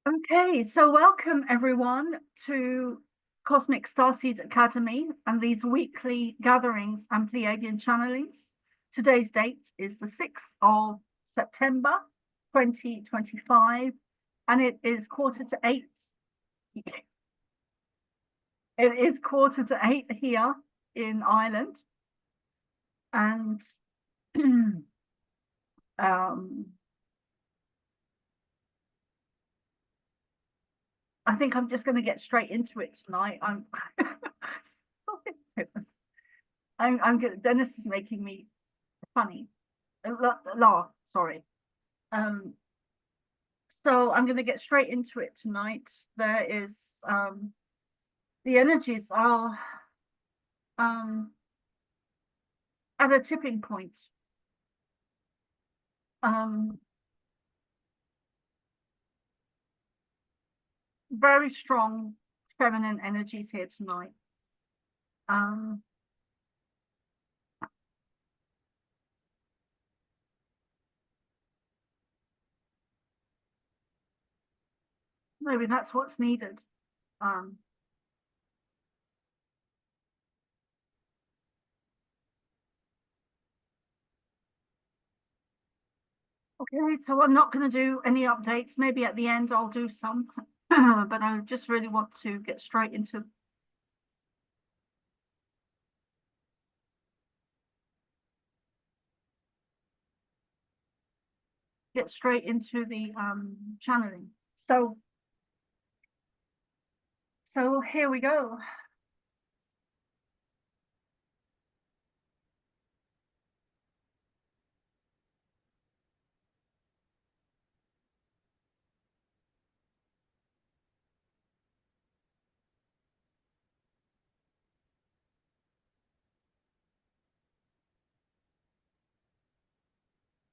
Okay, so welcome everyone to Cosmic Starseed Academy and these weekly gatherings and Pleiadian channelings. Today's date is the 6th of September 2025 and it is 8:15. It is 8:15 here in Ireland and I think I'm just going to get straight into it tonight. Dennis is making me funny, laugh. Sorry. So I'm going to get straight into it tonight. There is the energies are at a tipping point. Very strong feminine energies here tonight. Maybe that's what's needed. Okay, so I'm not going to do any updates. Maybe at the end I'll do some, but I just really want to get straight into the channeling. So here we go.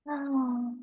Oh.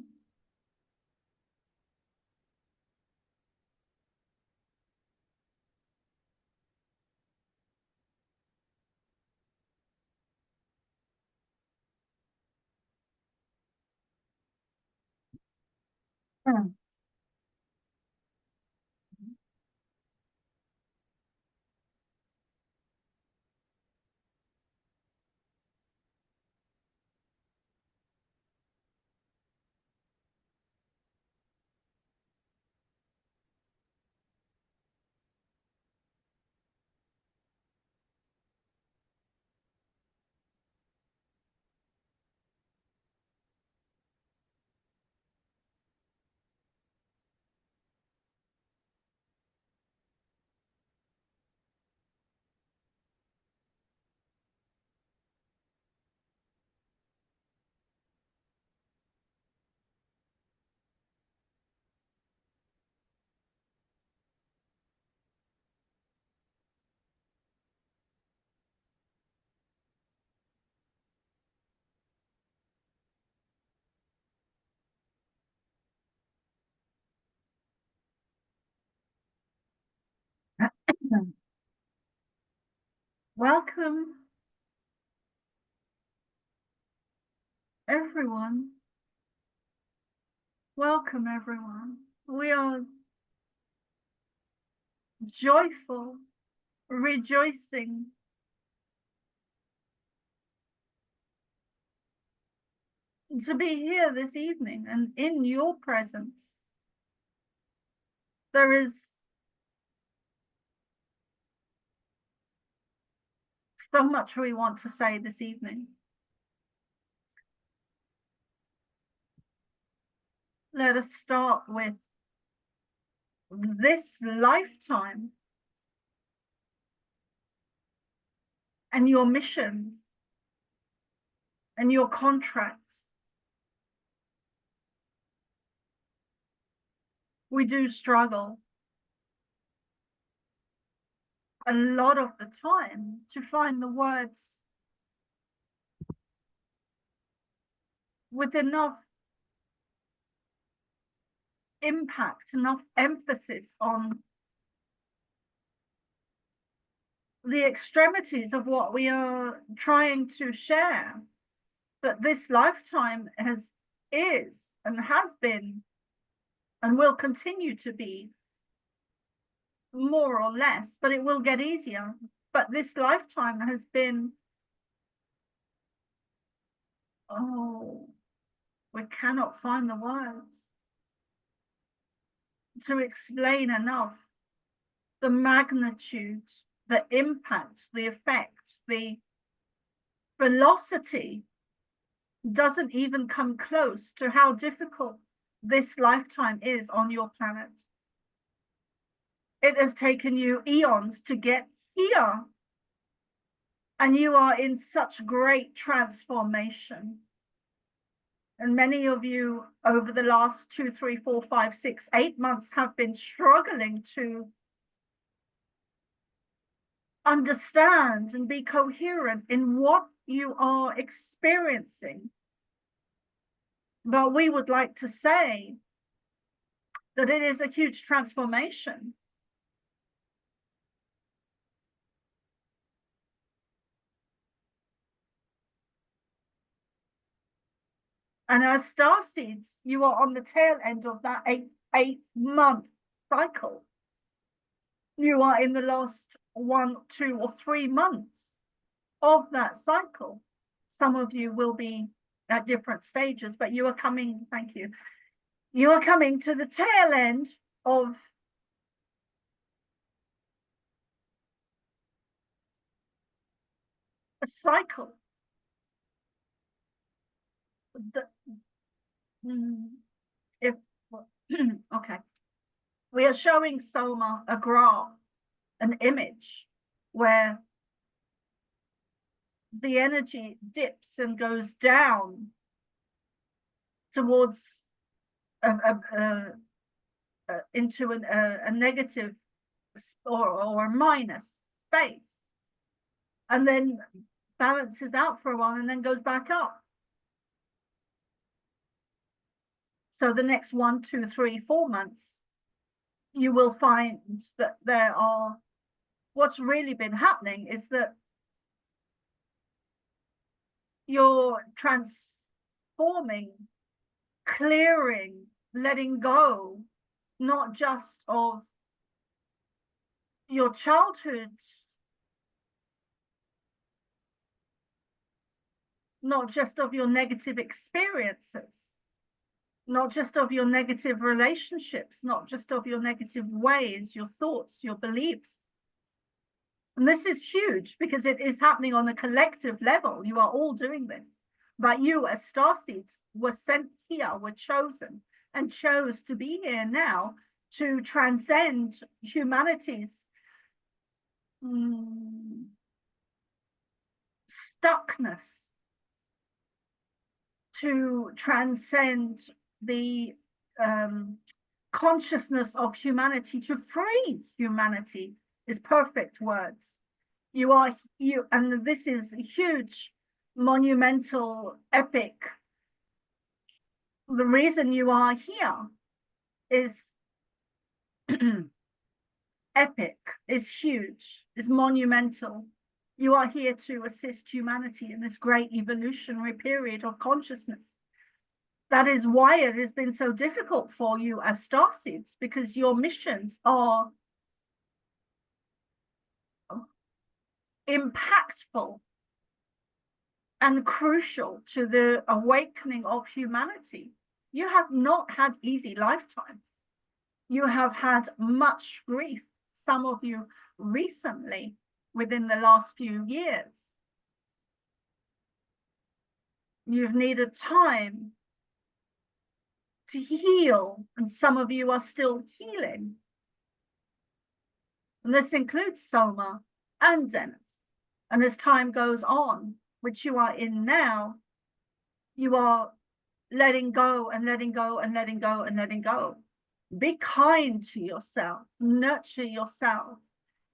Welcome, everyone. Welcome, everyone. We are joyful, rejoicing to be here this evening and in your presence. There is so much we want to say this evening. Let us start with this lifetime and your missions and your contracts. We do struggle a lot of the time to find the words with enough impact, enough emphasis on the extremities of what we are trying to share, that this lifetime is and has been and will continue to be more or less, but it will get easier. But this lifetime has been, oh, we cannot find the words to explain enough the magnitude, the impact, the effect, the velocity doesn't even come close to how difficult this lifetime is on your planet. It has taken you eons to get here, and you are in such great transformation. And many of you over the last 2, 3, 4, 5, 6, 8 months have been struggling to understand and be coherent in what you are experiencing. But we would like to say that it is a huge transformation. And as star seeds, you are on the tail end of that eight-month cycle. You are in the last 1, 2, or 3 months of that cycle. Some of you will be at different stages, but you are coming, thank you. You are coming to the tail end of a cycle. If okay, we are showing Soma a graph, an image where the energy dips and goes down towards into a negative or a minus space, and then balances out for a while and then goes back up. So the next 1, 2, 3, 4 months, you will find that there are, what's really been happening is that you're transforming, clearing, letting go, not just of your childhood, not just of your negative experiences, not just of your negative relationships, not just of your negative ways, your thoughts, your beliefs. And this is huge because it is happening on a collective level. You are all doing this. But you as starseeds were sent here, were chosen, and chose to be here now to transcend humanity's stuckness, to transcend the consciousness of humanity, to free humanity is perfect words. And this is a huge, monumental, epic. The reason you are here is epic, is huge, is monumental. You are here to assist humanity in this great evolutionary period of consciousness. That is why it has been so difficult for you as starseeds, because your missions are impactful and crucial to the awakening of humanity. You have not had easy lifetimes. You have had much grief, some of you recently, within the last few years. You've needed time to heal, and some of you are still healing. And this includes Soma and Dennis. And as time goes on, which you are in now, you are letting go and letting go and letting go and letting go. Be kind to yourself, nurture yourself,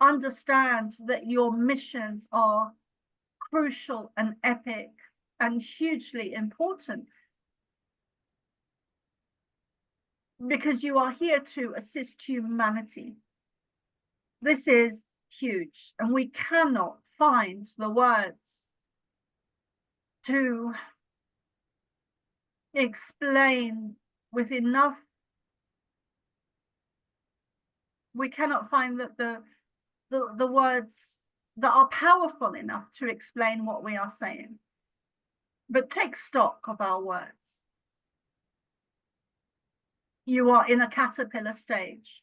understand that your missions are crucial and epic and hugely important, because you are here to assist humanity. This is huge, and we cannot find the words to explain with enough we cannot find that the words that are powerful enough to explain what we are saying. But take stock of our words. You are in a caterpillar stage.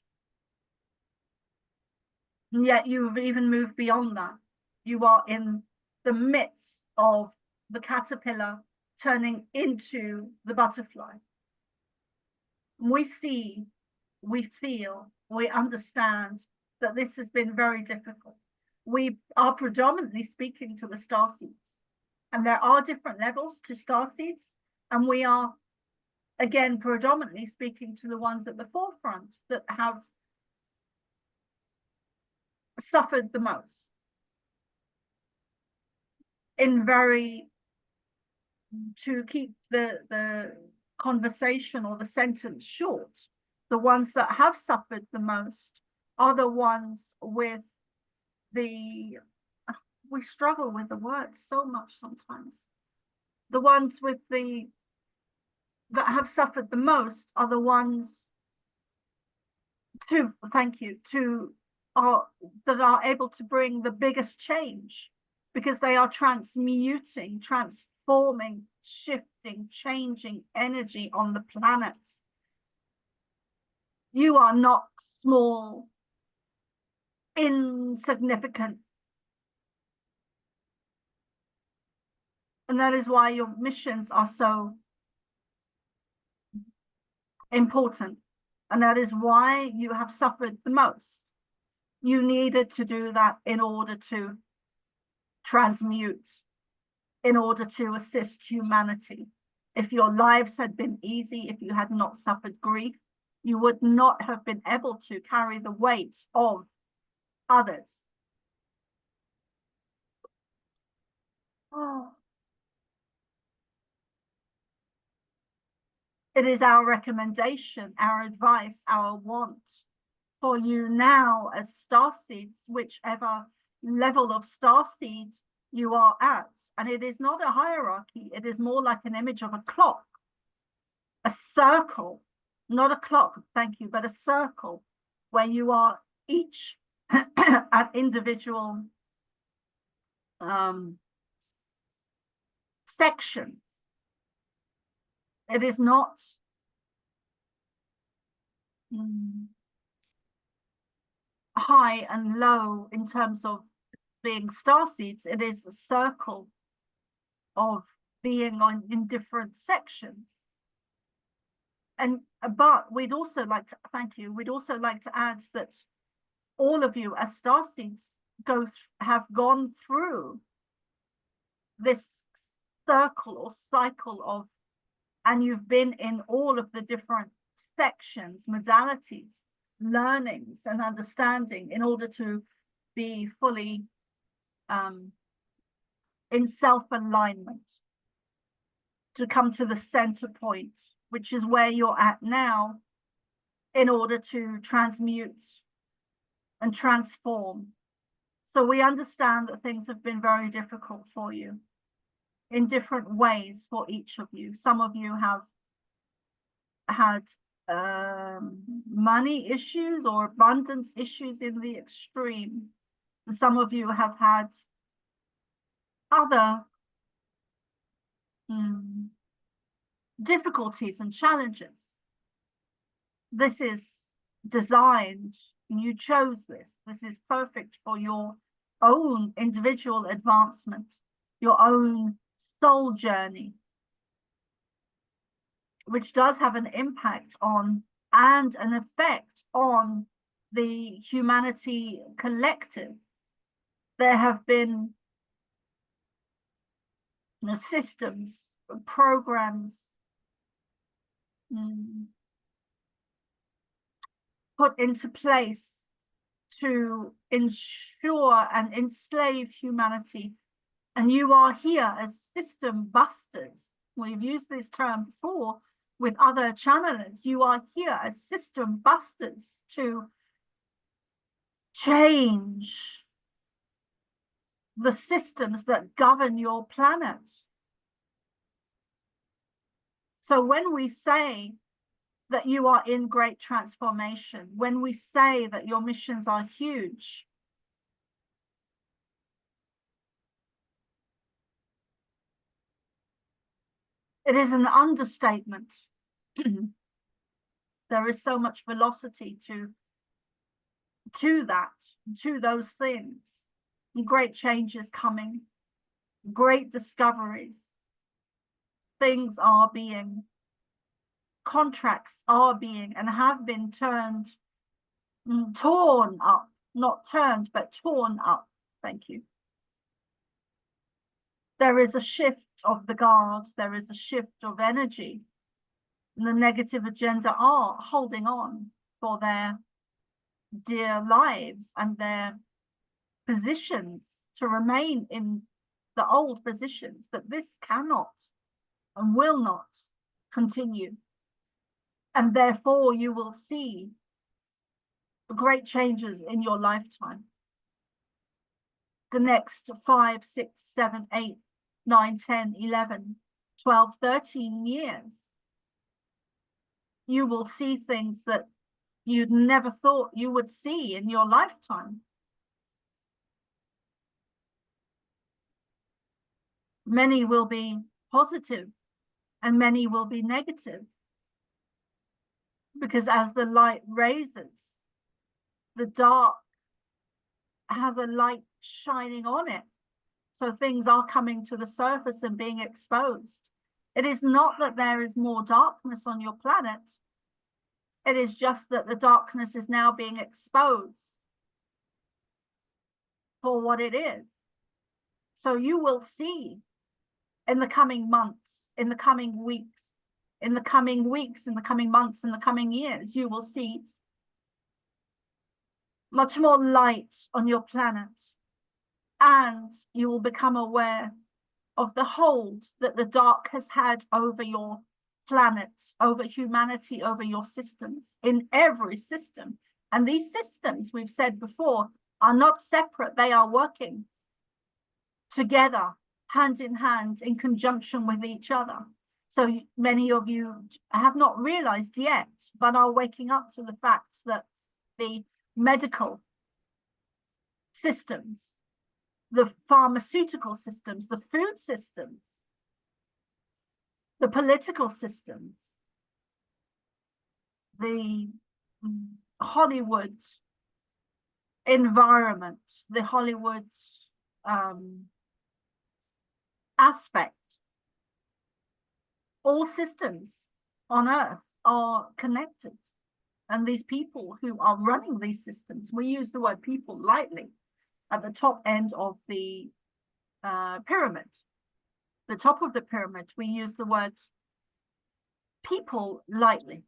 And yet you've even moved beyond that. You are in the midst of the caterpillar turning into the butterfly. We see, we feel, we understand that this has been very difficult. We are predominantly speaking to the starseeds, and there are different levels to starseeds, and we are, again, predominantly speaking to the ones at the forefront that have suffered the most. To keep the conversation or the sentence short, the ones that have suffered the most are the ones with we struggle with the words so much sometimes. The ones that have suffered the most are the ones that are able to bring the biggest change, because they are transmuting, transforming, shifting, changing energy on the planet. You are not small, insignificant. And that is why your missions are so important. And that is why you have suffered the most. You needed to do that in order to transmute, in order to assist humanity. If your lives had been easy, if you had not suffered grief, you would not have been able to carry the weight of others. Oh. It is our recommendation, our advice, our want for you now as starseeds, whichever level of starseed you are at. And it is not a hierarchy. It is more like an image of a clock, a circle, not a clock, thank you, but a circle where you are each at individual sections. It is not high and low in terms of being starseeds. It is a circle of being in different sections. But we'd also like to thank you. We'd also like to add that all of you as starseeds have gone through this circle or cycle of, and you've been in all of the different sections, modalities, learnings and understanding in order to be fully in self-alignment, to come to the center point, which is where you're at now, in order to transmute and transform. So we understand that things have been very difficult for you in different ways for each of you. Some of you have had money issues or abundance issues in the extreme. And some of you have had other difficulties and challenges. This is designed, you chose this. This is perfect for your own individual advancement, your own soul journey, which does have an impact on and an effect on the humanity collective. There have been systems, programs put into place to ensure and enslave humanity. And you are here as system busters. We've used this term before with other channelers. You are here as system busters to change the systems that govern your planet. So when we say that you are in great transformation, when we say that your missions are huge, it is an understatement. There is so much velocity to that, to those things. Great changes coming, great discoveries. Things are being, contracts are being and have been torn up, not turned, but torn up. Thank you. There is a shift of the guards, there is a shift of energy. And the negative agenda are holding on for their dear lives and their positions, to remain in the old positions, but this cannot and will not continue. And therefore you will see great changes in your lifetime. The next 5, 6, 7, 8, 9, 10, 11, 12, 13 years, you will see things that you'd never thought you would see in your lifetime. Many will be positive and many will be negative, because as the light raises, the dark has a light shining on it. So things are coming to the surface and being exposed. It is not that there is more darkness on your planet. It is just that the darkness is now being exposed for what it is. So you will see in the coming months, in the coming weeks, in the coming months, in the coming years, you will see much more light on your planet, and you will become aware of the hold that the dark has had over your planet, over humanity, over your systems, in every system. And these systems, we've said before, are not separate. They are working together, hand in hand, in conjunction with each other. So many of you have not realized yet, but are waking up to the fact that the medical systems, the pharmaceutical systems, the food systems, the political systems, the Hollywood environment, the Hollywood aspect, all systems on Earth are connected. And these people who are running these systems, we use the word people lightly, at the top end of the pyramid, the top of the pyramid, we use the word people lightly.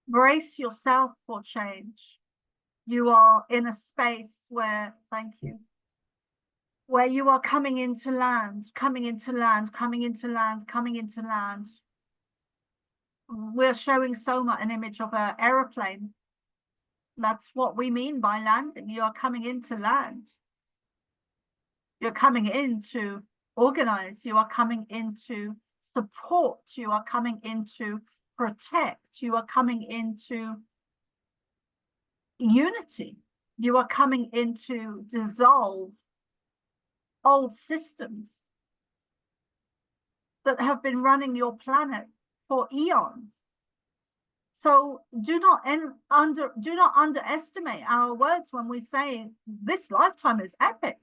Brace yourself for change. You are in a space where, thank you, where you are coming into land, coming into land, coming into land, coming into land. We're showing Soma an image of an aeroplane. That's what we mean by landing. You are coming into land. You're coming in to organize. You are coming in to support. You are coming in to protect. You are coming into unity. You are coming in to dissolve old systems that have been running your planet for eons. So do not underestimate our words when we say this lifetime is epic.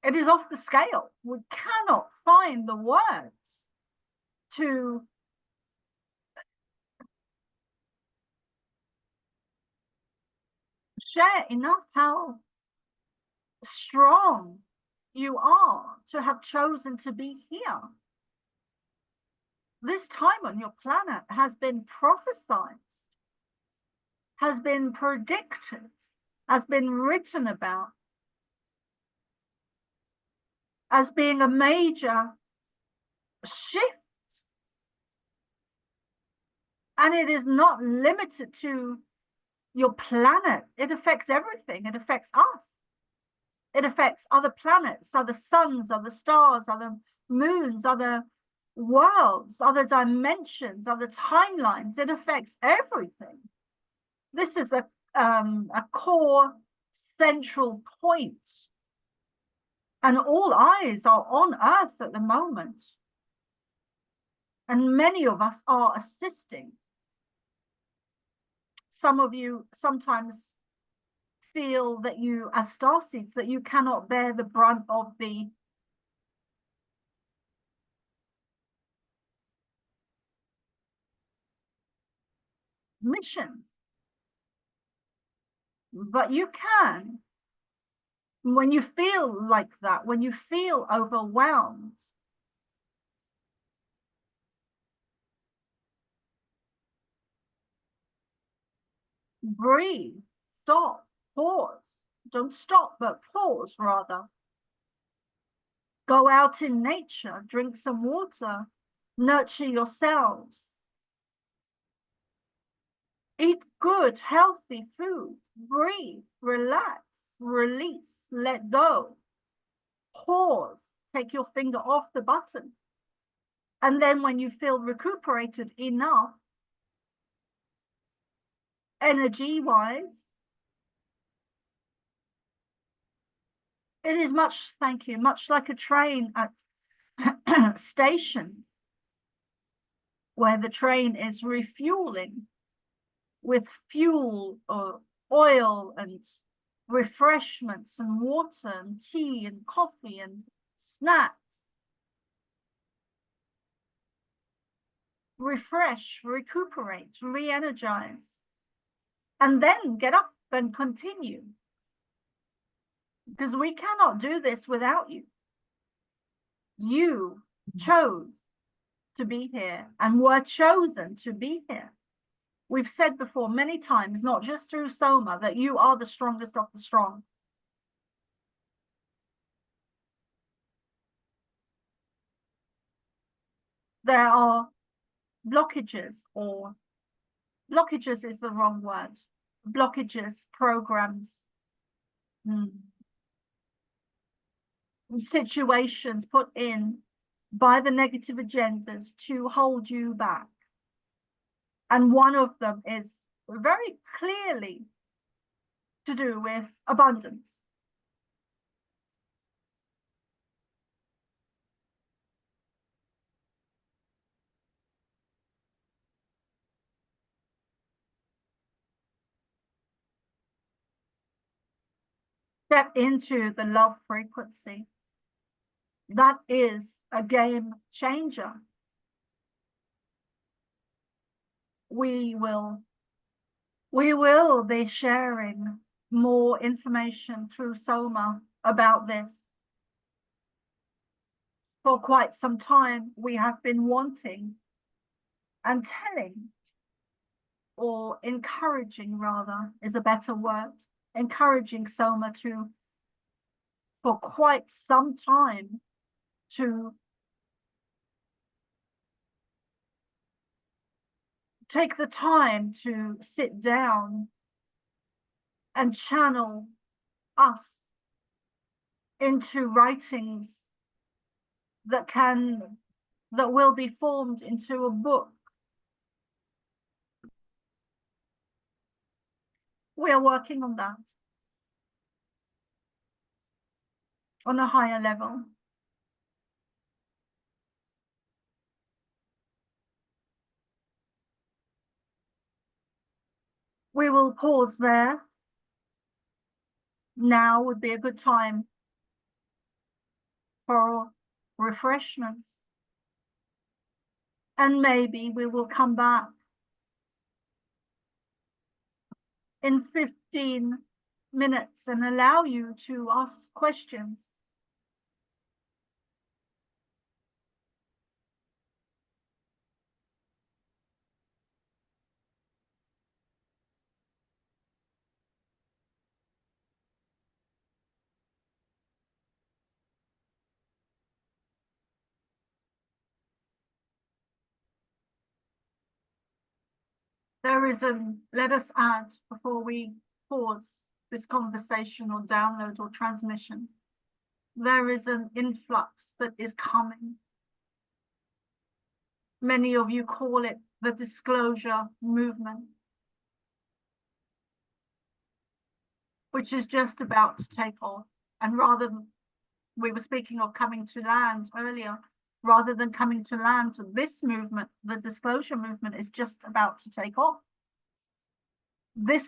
It is off the scale. We cannot find the words to share enough how strong you are to have chosen to be here. This time on your planet has been prophesied, has been predicted, has been written about as being a major shift. And it is not limited to your planet. It affects everything. It affects us. It affects other planets, other suns, other stars, other moons, other worlds, other dimensions, other timelines. It affects everything. This is a core central point. And all eyes are on Earth at the moment. And many of us are assisting. Some of you sometimes feel that you, as starseeds, that you cannot bear the brunt of the mission. But you can. When you feel like that, when you feel overwhelmed, breathe, stop, pause. Don't stop, but pause rather. Go out in nature, drink some water, nurture yourselves. Eat good, healthy food. Breathe, relax, release, let go. Pause, take your finger off the button. And then when you feel recuperated enough, energy-wise, it is much, thank you, much like a train at stations, where the train is refueling with fuel or oil and refreshments and water and tea and coffee and snacks. Refresh, recuperate, re-energize, and then get up and continue. Because we cannot do this without you. You chose to be here and were chosen to be here. We've said before many times, not just through Soma, that you are the strongest of the strong. There are blockages, or blockages is the wrong word. Blockages, programs, situations put in by the negative agendas to hold you back. And one of them is very clearly to do with abundance. Step into the love frequency. That is a game changer. We will be sharing more information through Soma about this. For quite some time, we have been wanting and telling, or encouraging rather, is a better word, encouraging Soma to, for quite some time, to take the time to sit down and channel us into writings that will be formed into a book. We are working on that on a higher level. We will pause there. Now would be a good time for refreshments. And maybe we will come back in 15 minutes and allow you to ask questions. Let us add before we pause. this conversation or download or transmission, there is an influx that is coming. Many of you call it the disclosure movement, which is just about to take off. And rather than, we were speaking of coming to land earlier, rather than coming to land, this movement, the disclosure movement, is just about to take off. This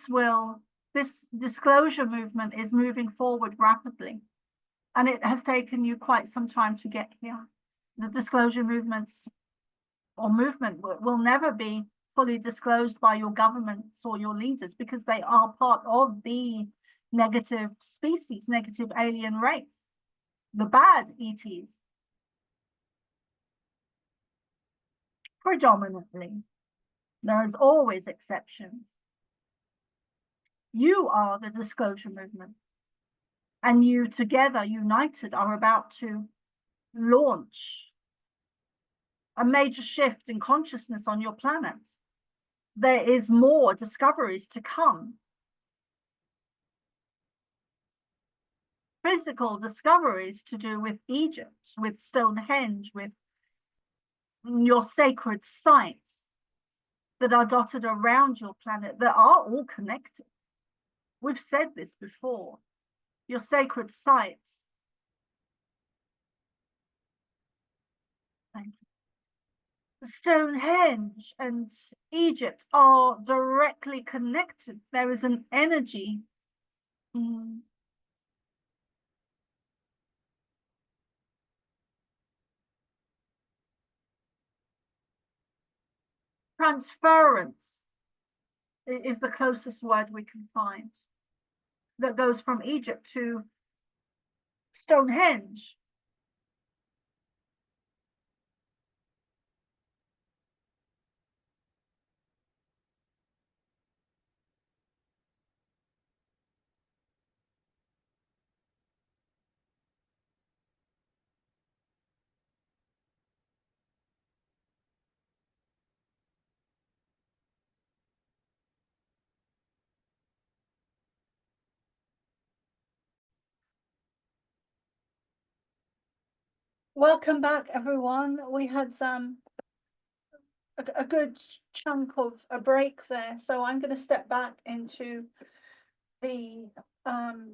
disclosure movement is moving forward rapidly, and it has taken you quite some time to get here. The disclosure movement will never be fully disclosed by your governments or your leaders, because they are part of the negative species, negative alien race, the bad ETs. Predominantly, there is always exceptions. You are the disclosure movement, and you together, united, are about to launch a major shift in consciousness on your planet. There is more discoveries to come. Physical discoveries to do with Egypt, with Stonehenge, with your sacred sites that are dotted around your planet, that are all connected. We've said this before. Your sacred sites. Thank you. Stonehenge and Egypt are directly connected. There is an energy. Transference is the closest word we can find, that goes from Egypt to Stonehenge. Welcome back, everyone. We had a good chunk of a break there, so I'm going to step back into the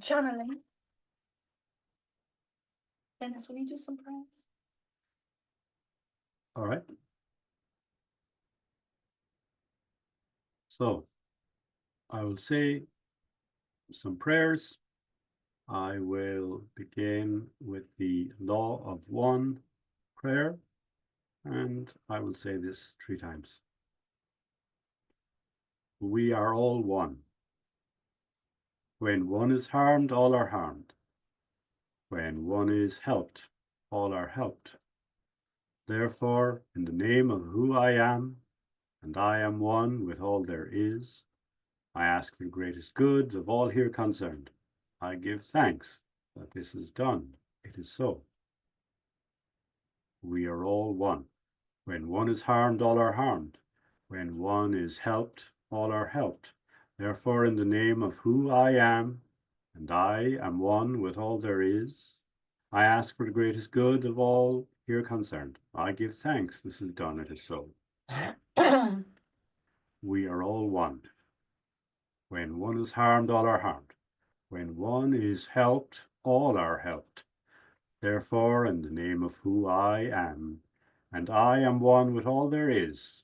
channeling. Dennis, will you do some prayers? All right. So I will say some prayers. I will begin with the Law of One prayer, and I will say this 3 times. We are all one. When one is harmed, all are harmed. When one is helped, all are helped. Therefore, in the name of who I am, and I am one with all there is, I ask for the greatest good of all here concerned. I give thanks that this is done. It is so. We are all one. When one is harmed, all are harmed. When one is helped, all are helped. Therefore, in the name of who I am, and I am one with all there is, I ask for the greatest good of all here concerned. I give thanks. This is done. It is so. We are all one. When one is harmed, all are harmed. When one is helped, all are helped. Therefore, in the name of who I am, and I am one with all there is,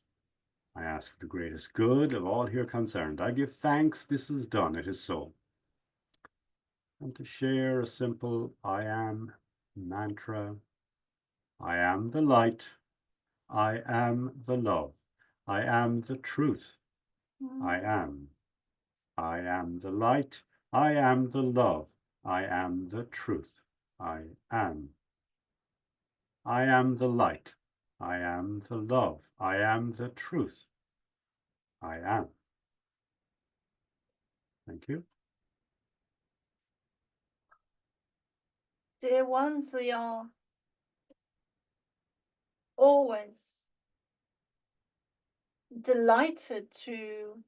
I ask for the greatest good of all here concerned. I give thanks. This is done. It is so. And to share a simple I am mantra. I am the light. I am the love. I am the truth. I am. I am the light. I am the love. I am the truth. I am. I am the light. I am the love. I am the truth. I am. Thank you. Dear ones, we are always delighted to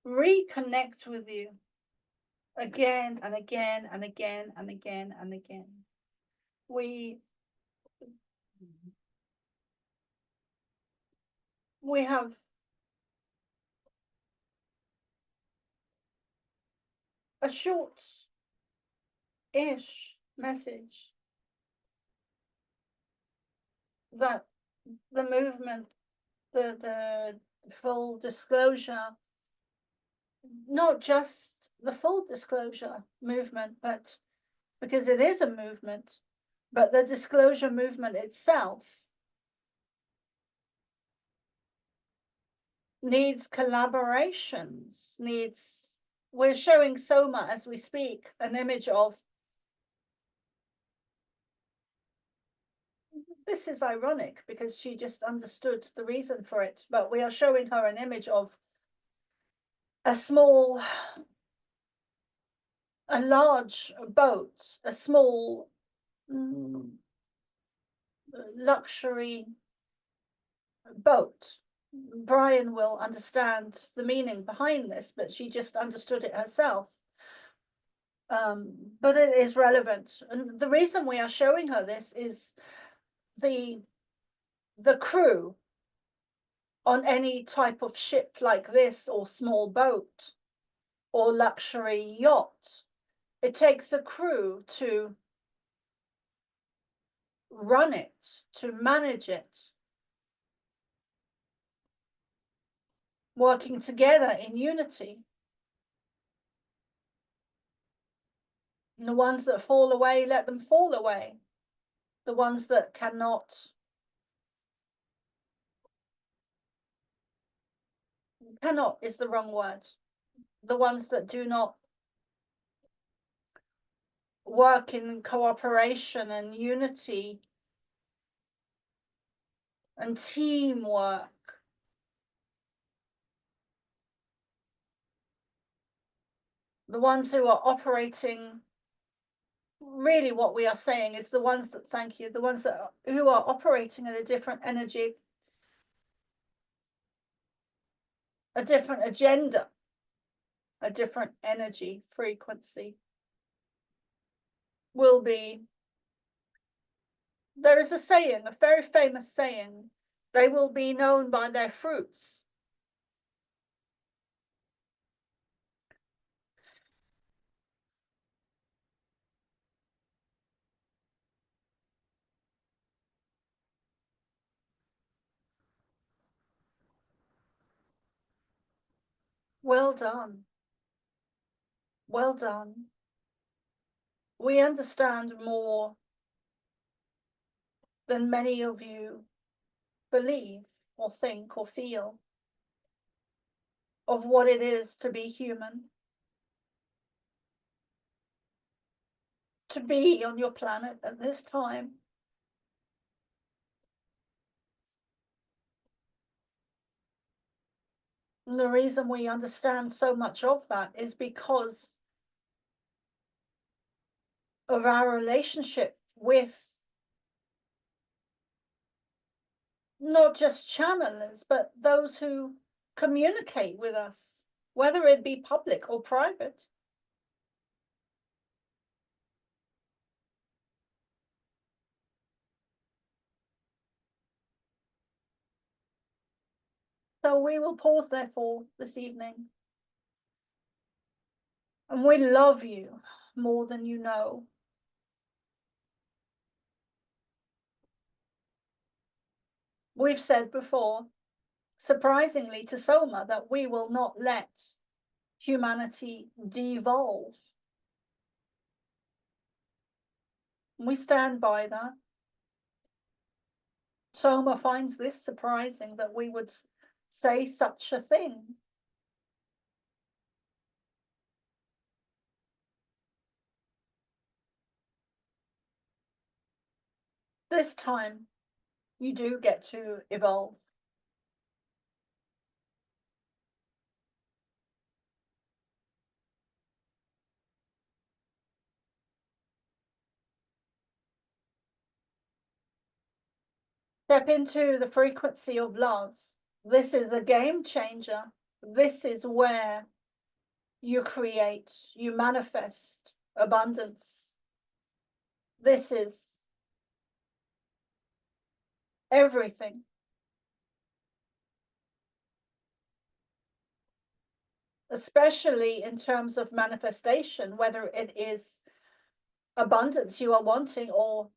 reconnect with you again and again and again and again and again. We have a short-ish message that the movement, the full disclosure, not just the full disclosure movement, but because it is a movement, but the disclosure movement itself needs collaborations, we're showing Soma as we speak an image of, this is ironic because she just understood the reason for it, but we are showing her an image of a large boat, a small luxury boat. Brian will understand the meaning behind this, but she just understood it herself. But it is relevant. And the reason we are showing her this is the crew on any type of ship like this, or small boat, or luxury yacht. It takes a crew to run it, to manage it, working together in unity. And the ones that fall away, let them fall away. The ones that cannot is the wrong word. The ones that do not work in cooperation and unity and teamwork. The ones who are operating, really what we are saying is the ones that, thank you, the ones that who are operating at a different energy, a different agenda, a different energy frequency will be, there is a saying, a very famous saying, they will be known by their fruits. Well done. Well done. We understand more than many of you believe or think or feel of what it is to be human, to be on your planet at this time. And the reason we understand so much of that is because of our relationship with not just channelers, but those who communicate with us, whether it be public or private. So we will pause therefore this evening. And we love you more than you know. We've said before, surprisingly to Soma, that we will not let humanity devolve. We stand by that. Soma finds this surprising that we would say such a thing. This time, you do get to evolve. Step into the frequency of love. This is a game changer. This is where you create, you manifest abundance. This is everything. Especially in terms of manifestation, whether it is abundance you are wanting or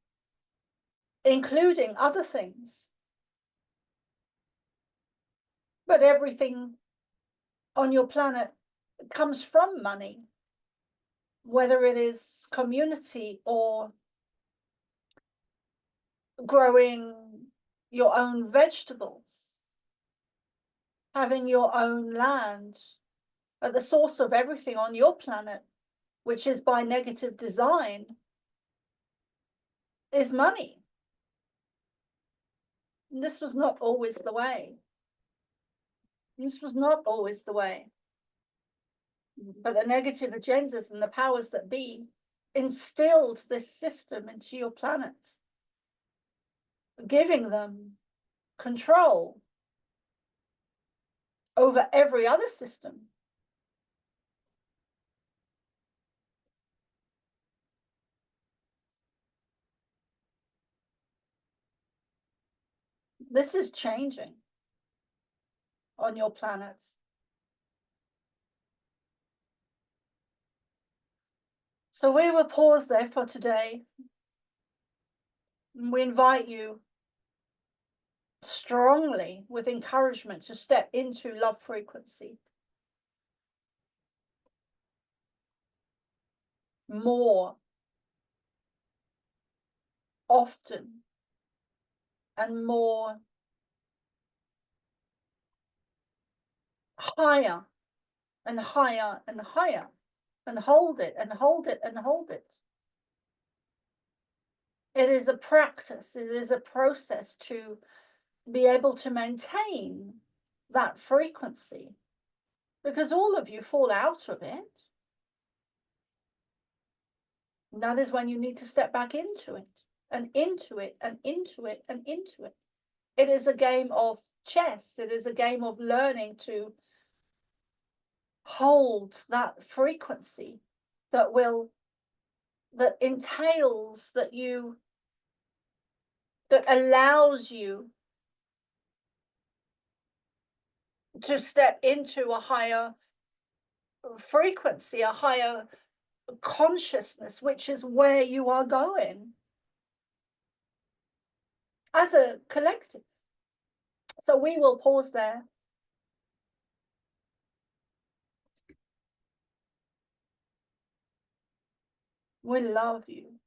including other things. But everything on your planet comes from money, whether it is community or growing your own vegetables, having your own land. At the source of everything on your planet, which is by negative design, is money. And this was not always the way. This was not always the way. But the negative agendas and the powers that be instilled this system into your planet, giving them control over every other system. This is changing on your planet. So we will pause there for today. We invite you strongly with encouragement to step into love frequency more often and more higher and higher and higher, and hold it and hold it and hold it. It is a practice, it is a process to be able to maintain that frequency, because all of you fall out of it. And that is when you need to step back into it and into it and into it and into it. It is a game of chess. It is a game of learning to hold that frequency that entails that allows you to step into a higher frequency, a higher consciousness, which is where you are going as a collective. So we will pause there. We love you.